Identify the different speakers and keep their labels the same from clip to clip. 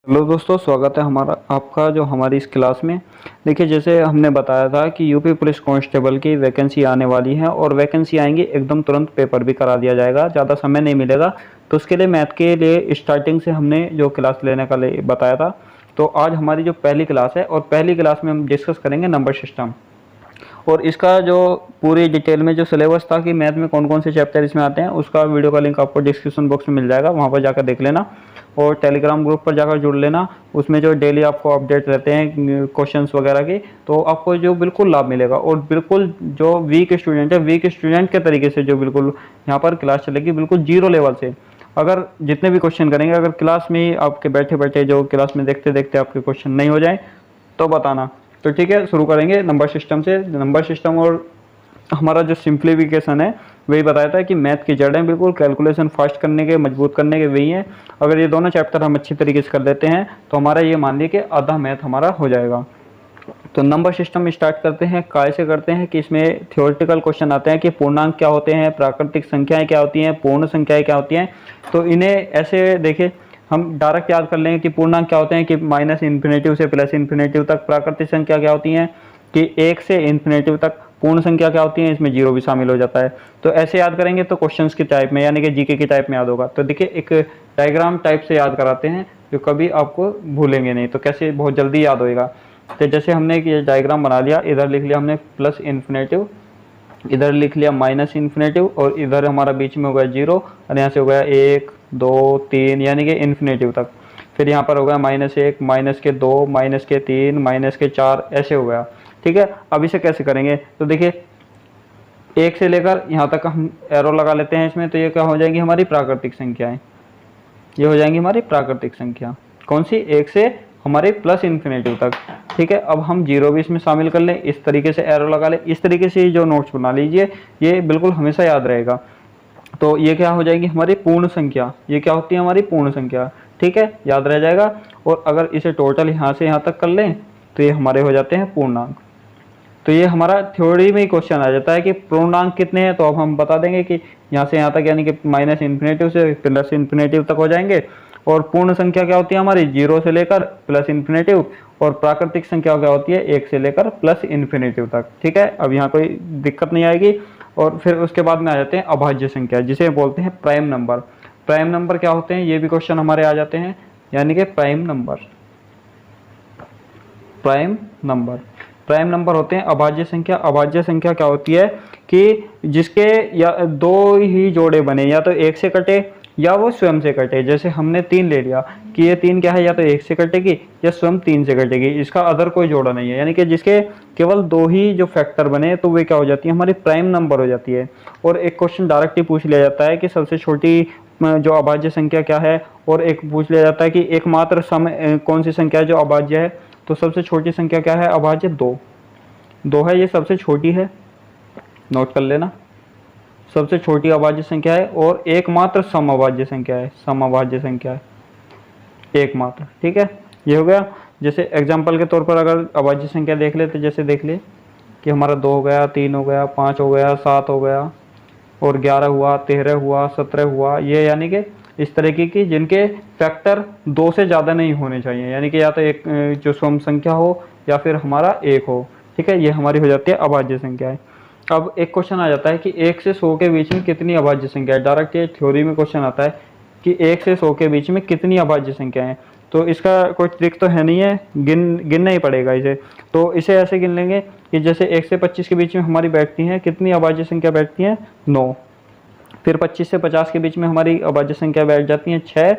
Speaker 1: Hello दोस्तों, स्वागत है हमारा आपका जो हमारी इस क्लास में। देखिए, जैसे हमने बताया था कि यूपी पुलिस कांस्टेबल की वैकेंसी आने वाली है और वैकेंसी आएंगी एकदम तुरंत, पेपर भी करा दिया जाएगा, ज़्यादा समय नहीं मिलेगा। तो उसके लिए मैथ के लिए स्टार्टिंग से हमने जो क्लास लेने का बताया था। तो आज हमारी जो पहली क्लास है और पहली क्लास में हम डिस्कस करेंगे नंबर सिस्टम। और इसका जो पूरी डिटेल में जो सिलेबस था कि मैथ में कौन कौन से चैप्टर इसमें आते हैं, उसका वीडियो का लिंक आपको डिस्क्रिप्शन बॉक्स में मिल जाएगा, वहाँ पर जाकर देख लेना। और टेलीग्राम ग्रुप पर जाकर जुड़ लेना, उसमें जो डेली आपको अपडेट रहते हैं क्वेश्चंस वगैरह की, तो आपको जो बिल्कुल लाभ मिलेगा। और बिल्कुल जो वीक स्टूडेंट है, वीक स्टूडेंट के तरीके से जो बिल्कुल यहाँ पर क्लास चलेगी, बिल्कुल जीरो लेवल से। अगर जितने भी क्वेश्चन करेंगे, अगर क्लास में ही आपके बैठे बैठे जो क्लास में देखते देखते आपके क्वेश्चन नहीं हो जाए तो बताना। तो ठीक है, शुरू करेंगे नंबर सिस्टम से। नंबर सिस्टम और हमारा जो सिंप्लीफिकेशन है वही बताया था कि मैथ की जड़ें बिल्कुल कैलकुलेशन फास्ट करने के, मजबूत करने के वही हैं। अगर ये दोनों चैप्टर हम अच्छी तरीके से कर लेते हैं तो हमारा ये मान लीजिए कि आधा मैथ हमारा हो जाएगा। तो नंबर सिस्टम स्टार्ट करते हैं। काय से करते हैं कि इसमें थ्योरेटिकल क्वेश्चन आते हैं कि पूर्णांक क्या होते हैं, प्राकृतिक संख्याएं क्या होती हैं, पूर्ण संख्याएं क्या होती हैं। तो इन्हें ऐसे देखिए, हम डायरेक्ट याद कर लेंगे कि पूर्णांक क्या होते हैं कि माइनस इन्फिनेटिव से प्लस इन्फिनेटिव तक। प्राकृतिक संख्या क्या होती हैं कि 1 से इन्फिनेटिव तक। पूर्ण संख्या क्या होती है, इसमें जीरो भी शामिल हो जाता है। तो ऐसे याद करेंगे तो क्वेश्चंस की टाइप में, यानी कि जीके की टाइप में याद होगा। तो देखिए, एक डायग्राम टाइप से याद कराते हैं जो कभी आपको भूलेंगे नहीं, तो कैसे बहुत जल्दी याद होएगा। तो जैसे हमने ये डायग्राम बना लिया, इधर लिख लिया हमने प्लस इन्फिनेटिव, इधर लिख लिया माइनस इन्फिनेटिव, और इधर हमारा बीच में हो गया जीरो, और यहाँ से हो गया 1 2 3 यानी कि इन्फिनेटिव तक। फिर यहाँ पर हो गया -1, -2, -3, -4, ऐसे हो गया। ठीक है, अब इसे कैसे करेंगे तो देखिए, 1 से लेकर यहाँ तक हम एरो लगा लेते हैं इसमें। तो ये क्या हो जाएंगी हमारी प्राकृतिक संख्याएं, ये हो जाएंगी हमारी प्राकृतिक संख्या। कौन सी, 1 से हमारे प्लस इन्फिनेटिव तक। ठीक है, अब हम जीरो भी इसमें शामिल कर लें, इस तरीके से एरो लगा लें। इस तरीके से जो नोट्स बना लीजिए, ये बिल्कुल हमेशा याद रहेगा। तो ये क्या हो जाएगी हमारी पूर्ण संख्या, ये क्या होती है हमारी पूर्ण संख्या। ठीक है, याद रह जाएगा। और अगर इसे टोटल यहाँ से यहाँ तक कर लें तो ये हमारे हो जाते हैं पूर्णांक। तो ये हमारा थ्योरी में ही क्वेश्चन आ जाता है कि पूर्णांक कितने हैं, तो अब हम बता देंगे कि यहाँ से यहाँ तक, यानी कि माइनस इन्फिनेटिव से प्लस इन्फिनेटिव तक हो जाएंगे। और पूर्ण संख्या क्या होती है हमारी, 0 से लेकर प्लस इन्फिनेटिव। और प्राकृतिक संख्या क्या होती है, 1 से लेकर प्लस इन्फिनेटिव तक। ठीक है, अब यहाँ कोई दिक्कत नहीं आएगी। और फिर उसके बाद में आ जाते हैं अभाज्य संख्या, जिसे बोलते हैं प्राइम नंबर। प्राइम नंबर क्या होते हैं, ये भी क्वेश्चन हमारे आ जाते हैं, यानी कि prime number. Prime number, prime number होते हैं अभाज्य संख्या। अभाज्य संख्या क्या होती है कि जिसके या दो ही जोड़े बने, या तो 1 से कटे या वो स्वयं से कटे। जैसे हमने 3 ले लिया कि ये 3 क्या है, या तो 1 से कटेगी या स्वयं 3 से कटेगी, इसका अदर कोई जोड़ा नहीं है। यानी कि जिसके केवल 2 ही जो फैक्टर बने, तो वे क्या हो जाती है हमारी प्राइम नंबर हो जाती है। और एक क्वेश्चन डायरेक्ट ही पूछ लिया जाता है कि सबसे छोटी जो अभाज्य संख्या क्या है, और एक पूछ लिया जाता है कि एकमात्र सम कौन सी संख्या है जो अभाज्य है। तो सबसे छोटी संख्या क्या है अभाज्य, 2 है, ये सबसे छोटी है, नोट कर लेना। सबसे छोटी अभाज्य संख्या है। और एकमात्र सम अभाज्य संख्या है, सम अभाज्य संख्या है एकमात्र। ठीक है, ये हो गया। जैसे एग्जांपल के तौर पर अगर अभाज्य संख्या देख ले, तो जैसे देख ले कि हमारा 2 हो गया, 3 हो गया, 5 हो गया, 7 हो गया, और 11 हुआ, 13 हुआ, 17 हुआ। ये यानी कि इस तरीके की जिनके फैक्टर 2 से ज़्यादा नहीं होने चाहिए, यानी कि या तो एक जो सम संख्या हो या फिर हमारा 1 हो। ठीक है, ये हमारी हो जाती है अभाज्य संख्याएं। अब एक क्वेश्चन आ जाता है कि 1 से 100 के बीच में कितनी अभाज्य संख्या है। डायरेक्ट ये थ्योरी में क्वेश्चन आता है कि 1 से 100 के बीच में कितनी अभाज्य संख्या है। तो इसका कोई ट्रिक तो है नहीं है, गिनना ही पड़ेगा इसे। तो इसे ऐसे गिन लेंगे कि जैसे 1 से 25 के बीच में हमारी बैठती हैं कितनी अभाज्य संख्या बैठती हैं, 9। फिर 25 से 50 के बीच में हमारी अभाज्य संख्या बैठ जाती हैं 6।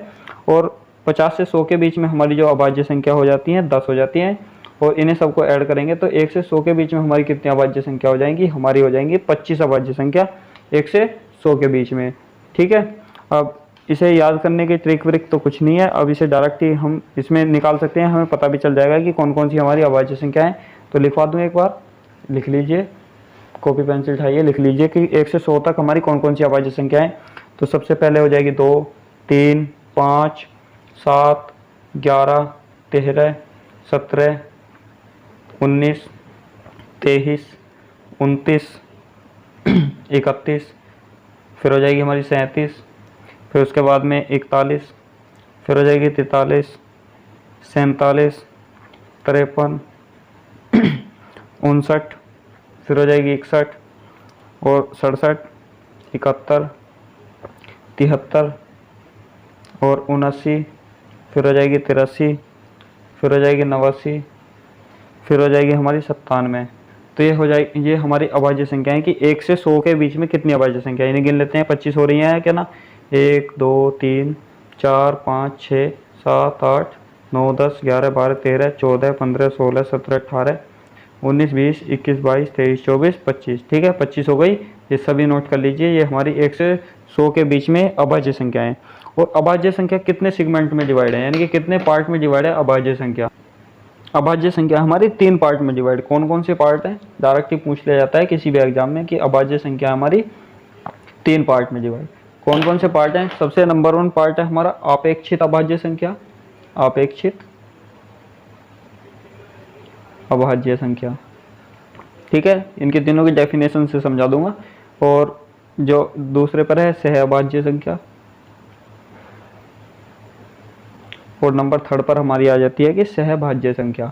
Speaker 1: और 50 से 100 के बीच में हमारी जो अभाज्य संख्या हो जाती हैं 10 हो जाती हैं। और इन्हें सबको ऐड करेंगे तो 1 से 100 के बीच में हमारी कितनी अभाज्य संख्या हो जाएंगी, हमारी हो जाएंगी 25 अभाज्य संख्या 1 से 100 के बीच में। ठीक है, अब इसे याद करने की ट्रिक व्रिक तो कुछ नहीं है। अब इसे डायरेक्ट ही हम इसमें निकाल सकते हैं, हमें पता भी चल जाएगा कि कौन कौन सी हमारी अभाज्य संख्या है। तो लिखवा दूँ, एक बार लिख लीजिए, कॉपी पेंसिल उठाइए, लिख लीजिए कि 1 से 100 तक हमारी कौन कौन सी अभाज्य संख्या है। तो सबसे पहले हो जाएगी 2, 3, 5, 7, 11, 13, 17, 19, 23, 29, 31, फिर हो जाएगी हमारी 37, फिर उसके बाद में 41, फिर हो जाएगी 43, 47, 53, 59, फिर हो जाएगी 61 और 67, 71, 73 और 79, फिर हो जाएगी 83, फिर हो जाएगी 89, फिर हो जाएगी हमारी 97। तो ये हो जाएगी, ये हमारी अभाज्य संख्याएं कि 1 से 100 के बीच में कितनी अभाज्य संख्या, इन्हें गिन लेते हैं। 25 हो रही हैं क्या ना, 1 2 3 4 5 6 7 8 9 10 11 12 13 14 15 16 17 18 19 20 21 22 23 24 25। ठीक है, 25 हो गई। ये सभी नोट कर लीजिए, ये हमारी 1 से 100 के बीच में अभाज्य संख्याएं। और अभाज्य संख्या कितने सेगमेंट में डिवाइड है, यानी कि कितने पार्ट में डिवाइड है अभाज्य संख्या। अभाज्य संख्या हमारी 3 पार्ट में डिवाइड। कौन कौन से पार्ट हैं, डायरेक्ट ही पूछ लिया जाता है किसी भी एग्जाम में कि अभाज्य संख्या हमारी 3 पार्ट में डिवाइड। कौन कौन से पार्ट हैं, सबसे नंबर 1 पार्ट है हमारा अपेक्षित अभाज्य संख्या। अपेक्षित अभाज्य संख्या, ठीक है, इनके तीनों की डेफिनेशन से समझा दूंगा। और जो दूसरे पर है सहअभाज्य संख्या, और नंबर 3 पर हमारी आ जाती है कि सहभाज्य संख्या।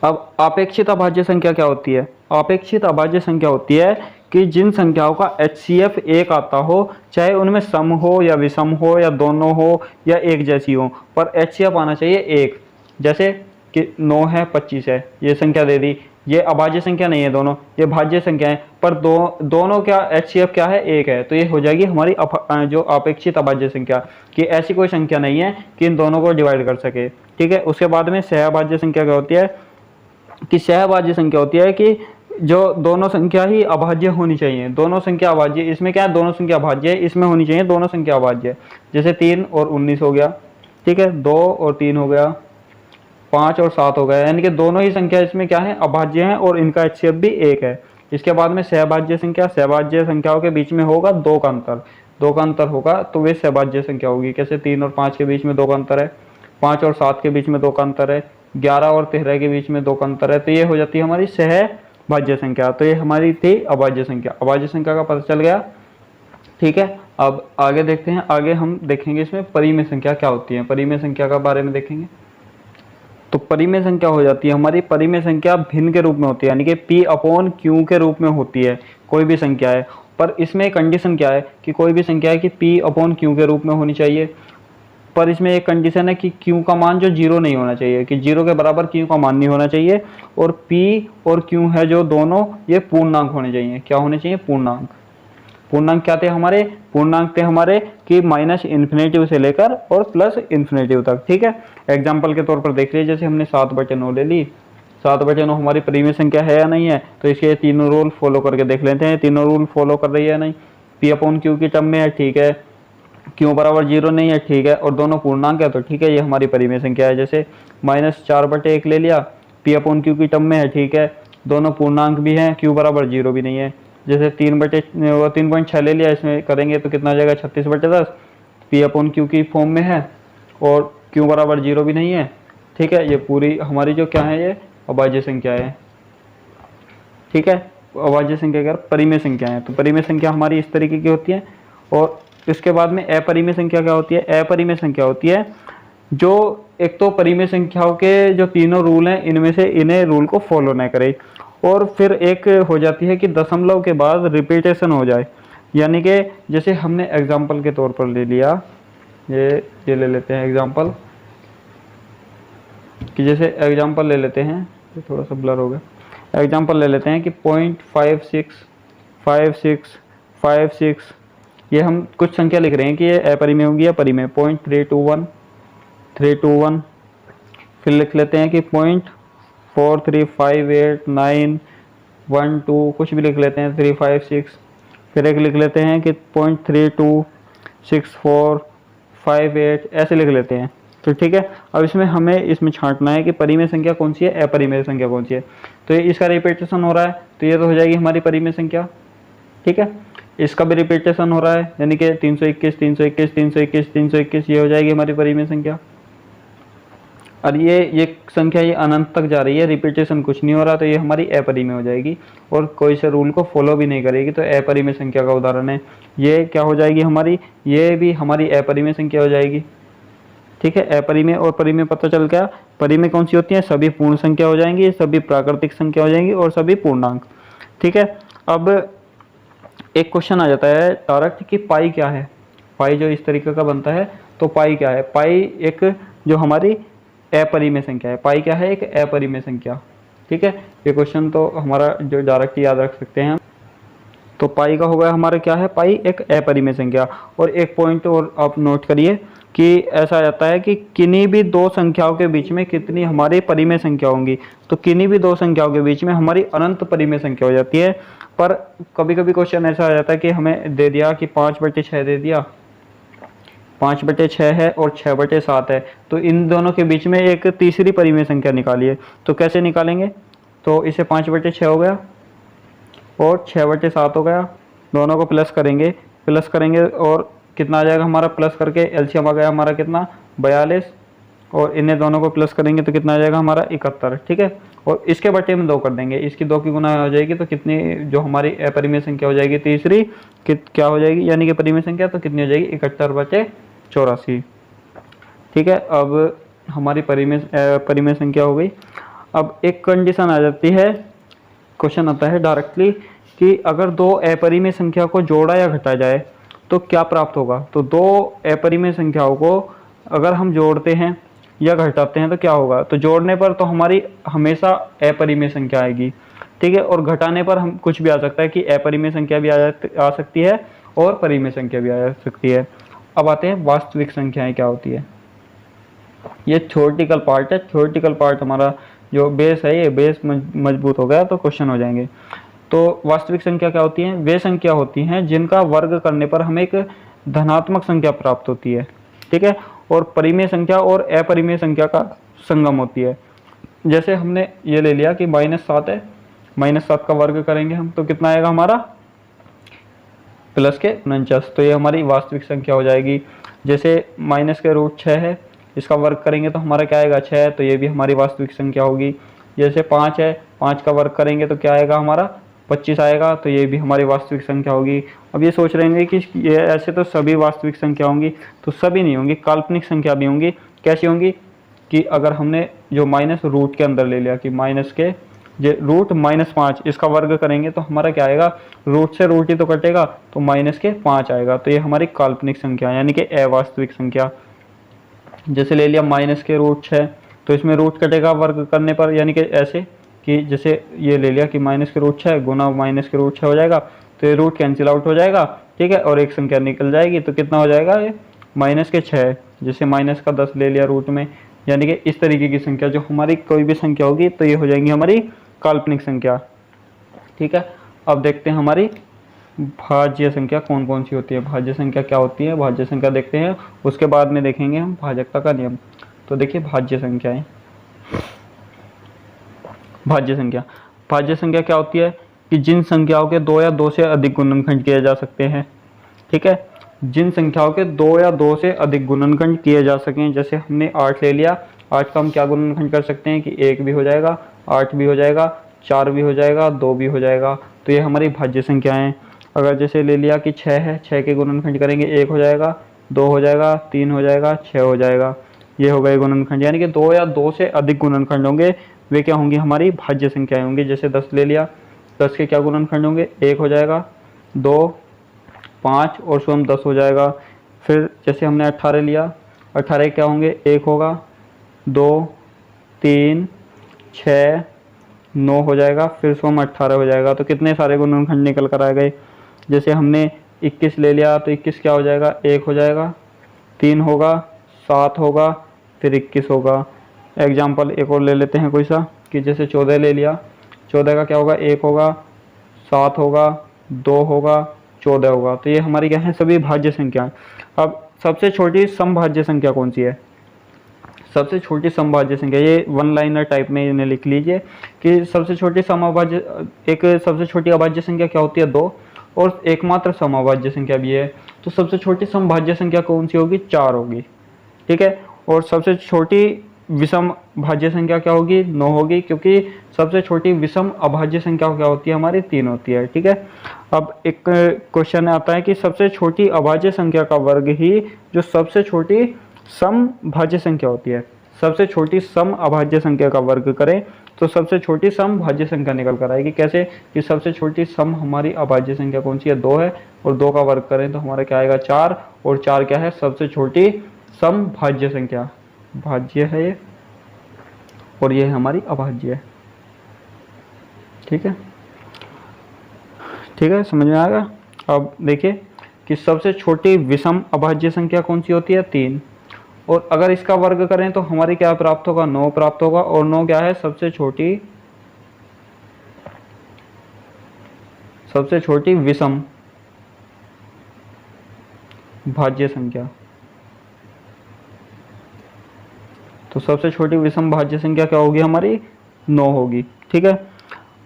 Speaker 1: अब अपेक्षित अभाज्य संख्या क्या होती है। अपेक्षित अभाज्य संख्या होती है कि जिन संख्याओं का HCF 1 आता हो, चाहे उनमें सम हो या विषम हो या दोनों हो या एक जैसी हो, पर HCF आना चाहिए 1। जैसे कि 9 है 25 है, ये संख्या दे दी, ये अभाज्य संख्या नहीं है, दोनों ये भाज्य संख्या है, पर दोनों क्या HCF क्या है 1 है, तो ये हो जाएगी हमारी जो अपेक्षित अभाज्य संख्या, कि ऐसी कोई संख्या नहीं है कि इन दोनों को डिवाइड कर सके। ठीक है, उसके बाद में सहअभाज्य संख्या क्या होती है कि सहअभाज्य संख्या होती है कि जो दोनों संख्या ही अभाज्य होनी चाहिए, दोनों संख्या अभाज्य, इसमें क्या है दोनों संख्या अभाज्य है, इसमें होनी चाहिए दोनों संख्या अभाज्य। जैसे 3 और 19 हो गया, ठीक है, 2 और 3 हो गया, 5 और 7 हो गया, यानी कि दोनों ही संख्या इसमें क्या है अभाज्य हैं और इनका HCF भी 1 है। इसके बाद में सहभाज्य संख्या, सहभाज्य संख्याओं के बीच में होगा 2 का अंतर, 2 का अंतर होगा तो वे सहभाज्य संख्या होगी। कैसे 3 और 5 के बीच में 2 का अंतर है, 5 और 7 के बीच में 2 का अंतर है, 11 और 13 के बीच में 2 का अंतर है, तो ये हो जाती है हमारी सहभाज्य संख्या। तो ये हमारी थी अभाज्य संख्या। अभाज्य संख्या का पता चल गया, ठीक है। अब आगे देखते हैं, आगे हम देखेंगे इसमें परिमेय संख्या क्या होती है, परिमेय संख्या का बारे में देखेंगे। तो परिमेय संख्या हो जाती है हमारी, परिमेय संख्या भिन्न के रूप में होती है, यानी कि P/Q के रूप में होती है कोई भी संख्या है। पर इसमें कंडीशन क्या है कि कोई भी संख्या है कि P/Q के रूप में होनी चाहिए, पर इसमें एक कंडीशन है कि Q का मान जो 0 नहीं होना चाहिए, कि 0 के बराबर Q का मान नहीं होना चाहिए, और P और Q है जो दोनों ये पूर्णांक होने चाहिए। क्या होने चाहिए, पूर्णांक। पूर्णांक क्या थे हमारे, पूर्णांक थे हमारे कि -इन्फिनेटिव से लेकर और +इन्फिनेटिव तक। ठीक है, एग्जाम्पल के तौर पर देख लीजिए, जैसे हमने 7/9 ले ली, 7/9 हमारी परिमेय संख्या है या नहीं है, तो इसके तीनों रूल फॉलो करके देख लेते हैं, तीनों रूल फॉलो कर रही है नहीं। P/Q की टर्म में है, ठीक है, Q बराबर 0 नहीं है, ठीक है, और दोनों पूर्णांक है, तो ठीक है, ये हमारी परिमेय संख्या है। जैसे -4/1 ले लिया, P/Q की टर्म में है, ठीक है, दोनों पूर्णांक भी हैं, Q बराबर 0 भी नहीं है। जैसे 3/6 ले लिया, इसमें करेंगे तो कितना आ जाएगा 36/10, P/Q की फॉर्म में है और Q बराबर 0 भी नहीं है। ठीक है, ये पूरी हमारी जो क्या है ये अभाज्य संख्या है। ठीक है, अभाज्य संख्या क्या, परिमेय संख्या है। तो परिमेय संख्या हमारी इस तरीके की होती है। और इसके बाद में अपरिमेय संख्या क्या होती है, अपरिमेय संख्या होती है जो एक तो परिमेय संख्याओं के जो तीनों रूल हैं इनमें से इन्हें रूल को फॉलो न करे, और फिर एक हो जाती है कि दशमलव के बाद रिपीटेशन हो जाए, यानी कि जैसे हमने एग्जाम्पल के तौर पर ले लिया, ये ले लेते हैं एग्जाम्पल, कि जैसे एग्जाम्पल ले लेते हैं, ये थोड़ा सा ब्लर हो गया, एग्जाम्पल ले लेते हैं कि 0.565656, ये हम कुछ संख्या लिख रहे हैं कि ये अपरिमेय होगी या परिमेय। 0.321, फिर लिख लेते हैं कि 0.43589112, कुछ भी लिख लेते हैं, 356, फिर एक लिख लेते हैं कि 0.326458, ऐसे लिख लेते हैं। तो ठीक है, अब इसमें छांटना है कि परिमेय संख्या कौन सी है, अपरिमेय संख्या कौन सी है। तो ये इसका रिपीटेशन हो रहा है, तो ये तो हो जाएगी हमारी परिमेय संख्या। ठीक है, इसका भी रिपीटेशन हो रहा है, यानी कि 321 321 321 321, ये हो जाएगी हमारी परिमेय संख्या। और ये संख्या ये अनंत तक जा रही है, रिपीटेशन कुछ नहीं हो रहा, तो ये हमारी अपरिमेय हो जाएगी और कोई से रूल को फॉलो भी नहीं करेगी, तो अपरिमेय संख्या का उदाहरण है। ये क्या हो जाएगी हमारी, ये भी हमारी अपरिमेय संख्या हो जाएगी। ठीक है, अपरिमेय और परिमेय पता चल गया। परिमेय कौन सी होती है? सभी पूर्ण संख्या हो जाएंगी, सभी प्राकृतिक संख्या हो जाएंगी और सभी पूर्णांक। ठीक है, अब एक क्वेश्चन आ जाता है डायरेक्ट कि पाई क्या है। पाई जो इस तरीके का बनता है, तो पाई क्या है? पाई एक जो हमारी अपरिमेय संख्या है। पाई क्या है? एक अपरिमेय संख्या। ठीक है, ये क्वेश्चन तो हमारा जो डायरेक्ट याद रख सकते हैं। तो पाई का होगा हमारा क्या है? पाई एक अपरिमेय संख्या। और एक पॉइंट और आप नोट करिए कि ऐसा आ जाता है कि किन्हीं भी दो संख्याओं के बीच में कितनी हमारी परिमेय संख्या होंगी, तो किन्हीं भी दो संख्याओं के बीच में हमारी अनंत परिमेय संख्या हो जाती है। पर कभी कभी क्वेश्चन ऐसा आ जाता है कि हमें दे दिया कि 5/6 दे दिया, 5/6 है और 6/7 है, तो इन दोनों के बीच में एक तीसरी परिमेय संख्या निकालिए। तो कैसे निकालेंगे? तो इसे 5/6 हो गया और 6/7 हो गया, दोनों को प्लस करेंगे और कितना आ जाएगा हमारा? प्लस करके एलसीएम आ गया हमारा कितना? 42। और इन्हें दोनों को प्लस करेंगे तो कितना आ जाएगा हमारा? 71। ठीक है, और इसके बटे में 2 कर देंगे, इसकी 2 की गुना हो जाएगी, तो कितनी जो हमारी अपरिमेय संख्या हो जाएगी तीसरी, क्या हो जाएगी यानी कि परिमेय संख्या, तो कितनी हो जाएगी? 71/84। ठीक है, अब हमारी परिमेय संख्या हो गई। अब एक कंडीशन आ जाती है, क्वेश्चन आता है डायरेक्टली कि अगर दो अपरिमेय संख्या को जोड़ा या घटाया जाए तो क्या प्राप्त होगा। तो दो अपरिमेय संख्याओं को अगर हम जोड़ते हैं या घटाते हैं तो क्या होगा? तो जोड़ने पर तो हमारी हमेशा अपरिमेय संख्या आएगी। ठीक है, और घटाने पर हम कुछ भी आ सकता है कि अपरिमेय संख्या भी आ सकती है और परिमेय संख्या भी आ सकती है। अब आते हैं वास्तविक संख्याएं क्या होती है। ये थ्योरेटिकल पार्ट है। थ्योरेटिकल पार्ट हमारा जो बेस है, ये बेस मजबूत हो गया तो क्वेश्चन हो जाएंगे। तो वास्तविक संख्या क्या होती है? वे संख्या होती हैं जिनका वर्ग करने पर हमें एक धनात्मक संख्या प्राप्त होती है। ठीक है, और परिमेय संख्या और अपरिमेय संख्या का संगम होती है। जैसे हमने ये ले लिया कि -7 है, -7 का वर्ग करेंगे हम तो कितना आएगा हमारा? प्लस के 49। तो ये हमारी वास्तविक संख्या हो जाएगी। जैसे -√6 है, इसका वर्ग करेंगे तो हमारा क्या आएगा? 6, तो ये भी हमारी वास्तविक संख्या होगी। जैसे 5 है, 5 का वर्ग करेंगे तो क्या आएगा हमारा? 25 आएगा, तो ये भी हमारी वास्तविक संख्या होगी। अब ये सोच रहे होंगे कि ये ऐसे तो सभी वास्तविक संख्या होंगी, तो सभी नहीं होंगी, काल्पनिक संख्या भी होंगी। कैसी होंगी? कि अगर हमने जो माइनस रूट के अंदर ले लिया कि माइनस के रूट -5, इसका वर्ग करेंगे तो हमारा क्या आएगा? रूट से रूट ही तो कटेगा, तो -5 आएगा। तो ये हमारी काल्पनिक संख्या यानी कि अवास्तविक संख्या। जैसे ले लिया -√6, तो इसमें रूट कटेगा वर्ग करने पर, यानी कि ऐसे कि जैसे ये ले लिया कि -√6 गुना -√6 हो जाएगा, तो ये रूट कैंसिल आउट हो जाएगा। ठीक है, और एक संख्या निकल जाएगी, तो कितना हो जाएगा? ये -6। जैसे माइनस का 10 ले लिया रूट में, यानी कि इस तरीके की संख्या जो हमारी कोई भी संख्या होगी तो ये हो जाएंगी हमारी काल्पनिक संख्या। ठीक है, अब देखते हैं हमारी भाज्य संख्या कौन कौन सी होती है। भाज्य संख्या क्या होती है? भाज्य संख्या देखते हैं, उसके बाद में देखेंगे हम भाजकता का नियम। तो देखिए भाज्य संख्याएं। भाज्य संख्या क्या होती है? कि जिन संख्याओं के 2 या 2 से अधिक गुणनखंड किए जा सकते हैं। ठीक है, जिन संख्याओं के 2 या 2 से अधिक गुणनखंड किए जा सकें। जैसे हमने 8 ले लिया, 8 का हम क्या गुणनखंड कर सकते हैं कि 1 भी हो जाएगा, 8 भी हो जाएगा, 4 भी हो जाएगा, 2 भी हो जाएगा। तो ये हमारी भाज्य संख्याएं। अगर जैसे ले लिया कि 6 है, 6 के गुणनखंड करेंगे 1 हो जाएगा, 2 हो जाएगा, 3 हो जाएगा, 6 हो जाएगा। ये हो गए गुणनखंड, यानी कि 2 या 2 से अधिक गुणनखंड होंगे, वे क्या होंगी? हमारी भाज्य संख्याएं होंगी। जैसे 10 ले लिया, 10 के क्या गुणनखंड होंगे? 1 हो जाएगा, 2, 5 और स्वयं 10 हो जाएगा। फिर जैसे हमने 18 लिया, 18 क्या होंगे? 1 होगा, 2, 3, 6, 9 हो जाएगा, फिर स्वयं 18 हो जाएगा। तो कितने सारे गुणनखंड निकल कर आ गए। जैसे हमने 21 ले लिया, तो 21 क्या हो जाएगा? 1 हो जाएगा, 3 होगा, 7 होगा, फिर 21 होगा। एग्जाम्पल एक और ले लेते हैं कोई सा, कि जैसे 14 ले लिया, 14 का क्या होगा? 1 होगा, 7 होगा, 2 होगा, 14 होगा। तो ये हमारी क्या है? सभी भाज्य संख्या। अब सबसे छोटी समभाज्य संख्या कौन सी है? सबसे छोटी समभाज्य संख्या, ये 1 लाइनर टाइप में इन्हें लिख लीजिए कि सबसे छोटी सबसे छोटी अभाज्य संख्या क्या होती है? 2, और एकमात्र समभाज्य संख्या भी है। तो सबसे छोटी समभाज्य संख्या कौन सी होगी? 4 होगी। ठीक है, और सबसे छोटी विषम भाज्य संख्या क्या होगी? 9 होगी, क्योंकि सबसे छोटी विषम अभाज्य संख्या क्या होती है? हमारी 3 होती है। ठीक है, अब एक क्वेश्चन आता है कि सबसे छोटी अभाज्य संख्या का वर्ग ही जो सबसे छोटी सम भाज्य संख्या होती है, सबसे छोटी सम अभाज्य संख्या का वर्ग करें तो सबसे छोटी सम भाज्य संख्या निकल कर आएगी। कैसे कि सबसे छोटी सम हमारी अभाज्य संख्या कौन सी है, 2 है, और 2 का वर्ग करें तो हमारा क्या आएगा 4, और 4 क्या है सबसे छोटी सम भाज्य संख्या, भाज्य है ये, और ये हमारी अभाज्य है। ठीक है, ठीक है, समझ में आएगा। अब देखिए कि सबसे छोटी विषम अभाज्य संख्या कौन सी होती है, 3, और अगर इसका वर्ग करें तो हमारी क्या प्राप्त होगा, 9 प्राप्त होगा, और 9 क्या है सबसे छोटी विषम भाज्य संख्या। तो सबसे छोटी विषम भाज्य संख्या क्या होगी हमारी, 9 होगी। ठीक है,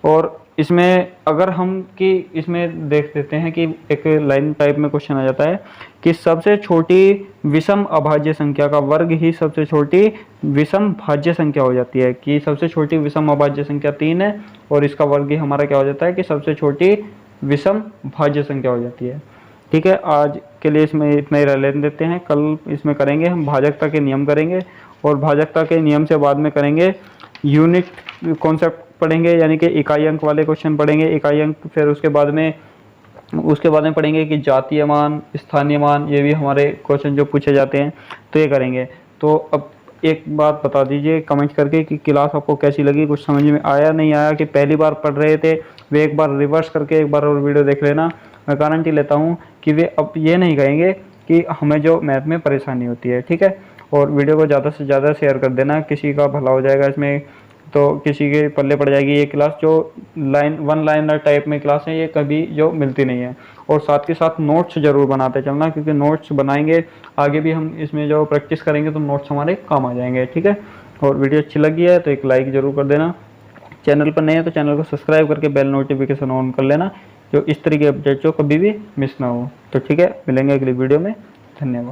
Speaker 1: और इसमें अगर हम कि इसमें देख देते हैं कि एक लाइन टाइप में क्वेश्चन आ जाता है कि सबसे छोटी विषम अभाज्य संख्या का वर्ग ही सबसे छोटी विषम भाज्य संख्या हो जाती है, कि सबसे छोटी विषम अभाज्य संख्या 3 है और इसका वर्ग ही हमारा क्या हो जाता है कि सबसे छोटी विषम भाज्य संख्या हो जाती है। ठीक है, आज के लिए इसमें इतना ही रहने देते हैं, कल इसमें करेंगे हम भाजकता के नियम करेंगे, और भाजकता के नियम से बाद में करेंगे यूनिट कॉन्सेप्ट पढ़ेंगे, यानी कि इकाई अंक वाले क्वेश्चन पढ़ेंगे, इकाई अंक, फिर उसके बाद में पढ़ेंगे कि जातीय मान, स्थानीय मान, ये भी हमारे क्वेश्चन जो पूछे जाते हैं तो ये करेंगे। तो अब एक बात बता दीजिए कमेंट करके कि क्लास आपको कैसी लगी, कुछ समझ में आया नहीं आया, कि पहली बार पढ़ रहे थे वे एक बार रिवर्स करके एक बार और वीडियो देख लेना। मैं गारंटी लेता हूँ कि वे अब ये नहीं कहेंगे कि हमें जो मैथ में परेशानी होती है। ठीक है, और वीडियो को ज़्यादा से ज़्यादा शेयर कर देना, किसी का भला हो जाएगा इसमें, तो किसी के पल्ले पड़ जाएगी ये क्लास, जो वन लाइनर टाइप में क्लास है ये कभी जो मिलती नहीं है। और साथ के साथ नोट्स ज़रूर बनाते चलना, क्योंकि नोट्स बनाएंगे आगे भी हम इसमें जो प्रैक्टिस करेंगे तो नोट्स हमारे काम आ जाएंगे। ठीक है, और वीडियो अच्छी लगी है तो एक लाइक ज़रूर कर देना, चैनल पर नए हैं तो चैनल को सब्सक्राइब करके बेल नोटिफिकेशन ऑन कर लेना, जो इस तरीके अपडेट जो कभी भी मिस ना हो। तो ठीक है, मिलेंगे अगली वीडियो में, धन्यवाद।